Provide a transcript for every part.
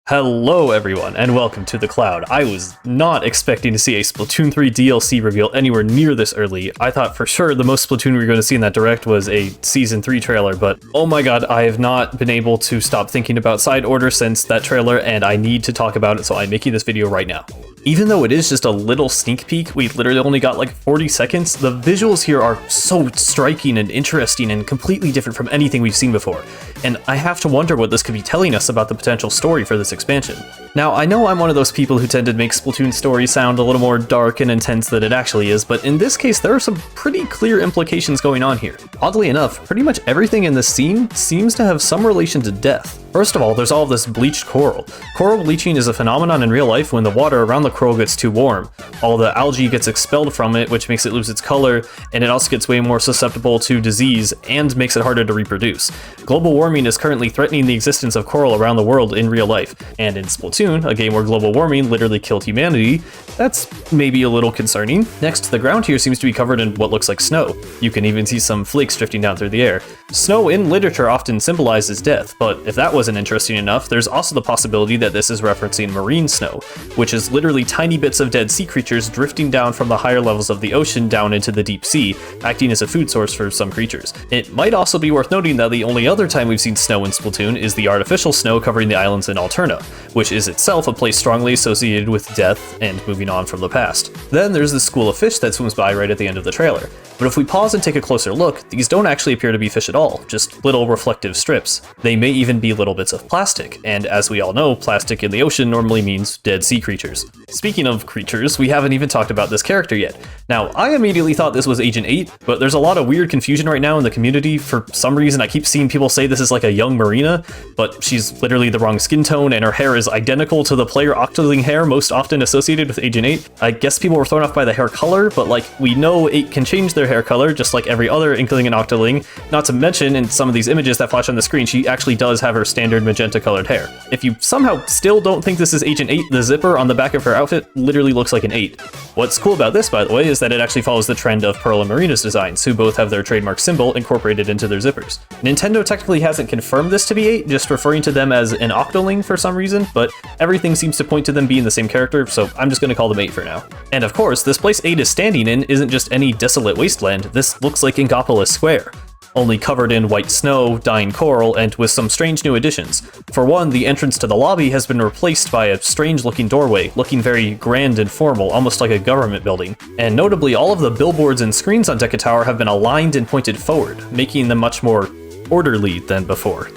Hello everyone, and welcome to The Cloud. I was not expecting to see a Splatoon 3 DLC reveal anywhere near this early. I thought for sure the most Splatoon we were going to see in that direct was a Season 3 trailer, but oh my god, I have not been able to stop thinking about Side Order since that trailer, and I need to talk about it, so I'm making this video right now. Even though it is just a little sneak peek, we literally only got like 40 seconds, the visuals here are so striking and interesting and completely different from anything we've seen before. And I have to wonder what this could be telling us about the potential story for this expansion. Now, I know I'm one of those people who tend to make Splatoon stories sound a little more dark and intense than it actually is, but in this case, there are some pretty clear implications going on here. Oddly enough, pretty much everything in this scene seems to have some relation to death. First of all, there's all of this bleached coral. Coral bleaching is a phenomenon in real life when the water around the coral gets too warm. All the algae gets expelled from it, which makes it lose its color, and it also gets way more susceptible to disease and makes it harder to reproduce. Global warming is currently threatening the existence of coral around the world in real life, and in Splatoon, a game where global warming literally killed humanity, that's maybe a little concerning. Next, the ground here seems to be covered in what looks like snow. You can even see some flakes drifting down through the air. Snow in literature often symbolizes death, but if that wasn't interesting enough, there's also the possibility that this is referencing marine snow, which is literally tiny bits of dead sea creatures drifting down from the higher levels of the ocean down into the deep sea, acting as a food source for some creatures. It might also be worth noting that the only other time we've seen snow in Splatoon is the artificial snow covering the islands in Alterna, which is itself a place strongly associated with death and moving on from the past. Then there's the school of fish that swims by right at the end of the trailer. But if we pause and take a closer look, these don't actually appear to be fish at all, just little reflective strips. They may even be little bits of plastic, and as we all know, plastic in the ocean normally means dead sea creatures. Speaking of creatures, we haven't even talked about this character yet. Now, I immediately thought this was Agent 8, but there's a lot of weird confusion right now in the community. For some reason, I keep seeing people say this is like a young Marina, but she's literally the wrong skin tone, and her hair is identical to the player Octoling hair most often associated with Agent 8. I guess people were thrown off by the hair color, but like, we know 8 can change their hair color, just like every other Inkling and Octoling. Not to mention, in some of these images that flash on the screen, she actually does have her standard magenta colored hair. If you somehow still don't think this is Agent 8, the zipper on the back of her outfit literally looks like an 8. What's cool about this, by the way, is that it actually follows the trend of Pearl and Marina's designs, who both have their trademark symbol incorporated into their zippers. Nintendo technically hasn't confirmed this to be 8, just referring to them as an Octoling for some reason, but everything seems to point to them being the same character, so I'm just going to call them 8 for now. And of course, this place 8 is standing in isn't just any desolate wasteland, this looks like Inkopolis Square, only covered in white snow, dying coral, and with some strange new additions. For one, the entrance to the lobby has been replaced by a strange-looking doorway, looking very grand and formal, almost like a government building. And notably, all of the billboards and screens on Deca Tower have been aligned and pointed forward, making them much more orderly than before.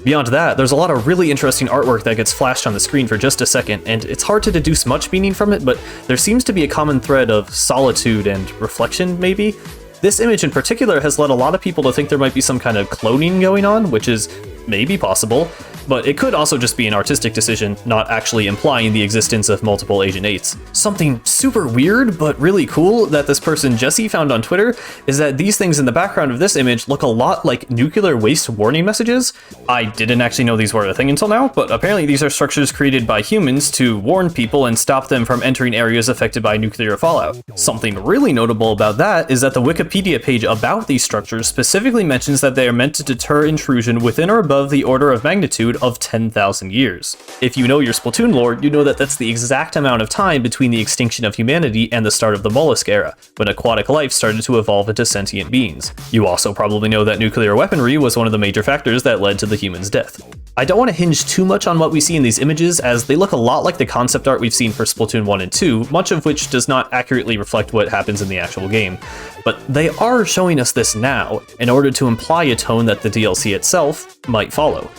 Beyond that, there's a lot of really interesting artwork that gets flashed on the screen for just a second, and it's hard to deduce much meaning from it, but there seems to be a common thread of solitude and reflection, maybe? This image in particular has led a lot of people to think there might be some kind of cloning going on, which is maybe possible, but it could also just be an artistic decision, not actually implying the existence of multiple Agent 8s. Something super weird, but really cool that this person Jesse found on Twitter is that these things in the background of this image look a lot like nuclear waste warning messages. I didn't actually know these were a thing until now, but apparently these are structures created by humans to warn people and stop them from entering areas affected by nuclear fallout. Something really notable about that is that the Wikipedia page about these structures specifically mentions that they are meant to deter intrusion within or above the order of magnitude of 10,000 years. If you know your Splatoon lore, you know that that's the exact amount of time between the extinction of humanity and the start of the mollusk era, when aquatic life started to evolve into sentient beings. You also probably know that nuclear weaponry was one of the major factors that led to the human's death. I don't want to hinge too much on what we see in these images, as they look a lot like the concept art we've seen for Splatoon 1 and 2, much of which does not accurately reflect what happens in the actual game. But they are showing us this now, in order to imply a tone that the DLC itself might follow.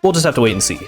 We'll just have to wait and see.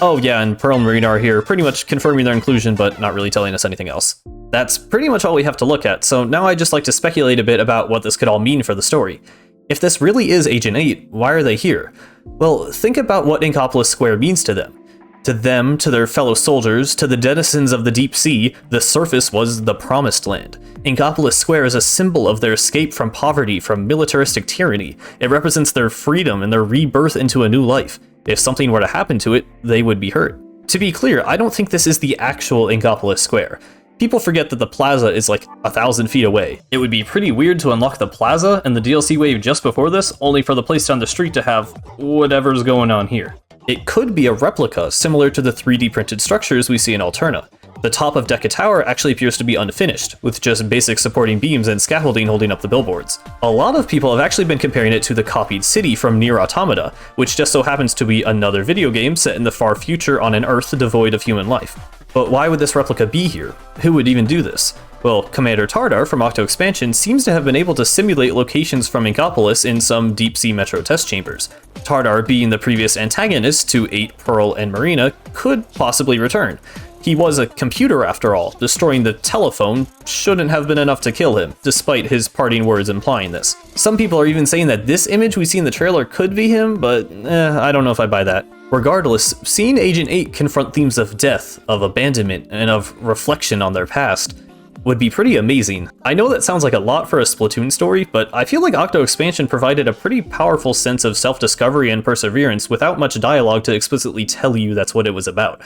Oh yeah, and Pearl and Marina are here, pretty much confirming their inclusion, but not really telling us anything else. That's pretty much all we have to look at, so now I'd just like to speculate a bit about what this could all mean for the story. If this really is Agent 8, why are they here? Well, think about what Inkopolis Square means to them. To them, to their fellow soldiers, to the denizens of the deep sea, the surface was the promised land. Inkopolis Square is a symbol of their escape from poverty, from militaristic tyranny. It represents their freedom and their rebirth into a new life. If something were to happen to it, they would be hurt. To be clear, I don't think this is the actual Inkopolis Square. People forget that the plaza is like 1,000 feet away. It would be pretty weird to unlock the plaza and the DLC wave just before this, only for the place down the street to have whatever's going on here. It could be a replica, similar to the 3D printed structures we see in Alterna. The top of Deca Tower actually appears to be unfinished, with just basic supporting beams and scaffolding holding up the billboards. A lot of people have actually been comparing it to the copied city from Nier Automata, which just so happens to be another video game set in the far future on an Earth devoid of human life. But why would this replica be here? Who would even do this? Well, Commander Tardar from Octo Expansion seems to have been able to simulate locations from Inkopolis in some deep-sea metro test chambers. Tardar, being the previous antagonist to 8, Pearl, and Marina, could possibly return. He was a computer after all. Destroying the telephone shouldn't have been enough to kill him, despite his parting words implying this. Some people are even saying that this image we see in the trailer could be him, but I don't know if I buy that. Regardless, seeing Agent 8 confront themes of death, of abandonment, and of reflection on their past would be pretty amazing. I know that sounds like a lot for a Splatoon story, but I feel like Octo Expansion provided a pretty powerful sense of self-discovery and perseverance without much dialogue to explicitly tell you that's what it was about.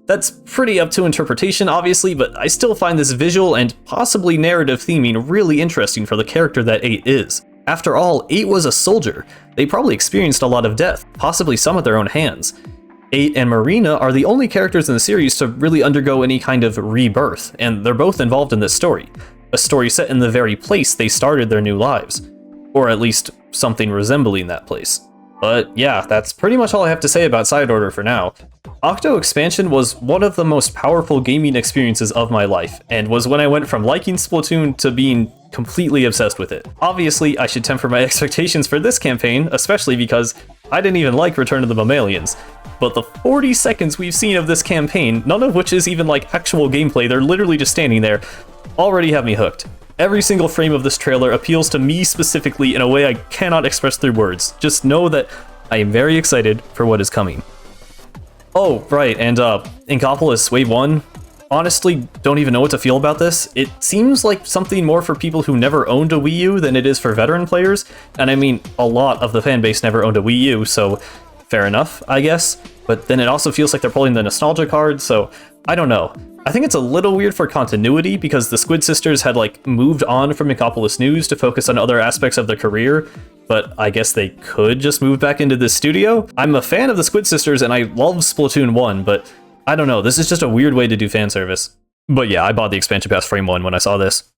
That's pretty up to interpretation, obviously, but I still find this visual and possibly narrative theming really interesting for the character that 8 is. After all, 8 was a soldier. They probably experienced a lot of death, possibly some at their own hands. 8 and Marina are the only characters in the series to really undergo any kind of rebirth, and they're both involved in this story. A story set in the very place they started their new lives. Or at least something resembling that place. But yeah, that's pretty much all I have to say about Side Order for now. Octo Expansion was one of the most powerful gaming experiences of my life, and was when I went from liking Splatoon to being completely obsessed with it. Obviously, I should temper my expectations for this campaign, especially because I didn't even like Return of the Mammalians. But the 40 seconds we've seen of this campaign, none of which is even like actual gameplay, they're literally just standing there, already have me hooked. Every single frame of this trailer appeals to me specifically in a way I cannot express through words. Just know that I am very excited for what is coming. Oh, right, and Inkopolis Wave 1, honestly don't even know what to feel about this. It seems like something more for people who never owned a Wii U than it is for veteran players, and I mean, a lot of the fanbase never owned a Wii U, so fair enough, I guess. But then it also feels like they're pulling the nostalgia card, so I don't know. I think it's a little weird for continuity because the Squid Sisters had like moved on from Inkopolis News to focus on other aspects of their career, but I guess they could just move back into this studio. I'm a fan of the Squid Sisters and I love Splatoon 1, but I don't know, this is just a weird way to do fan service. But yeah, I bought the expansion pass frame 1 when I saw this.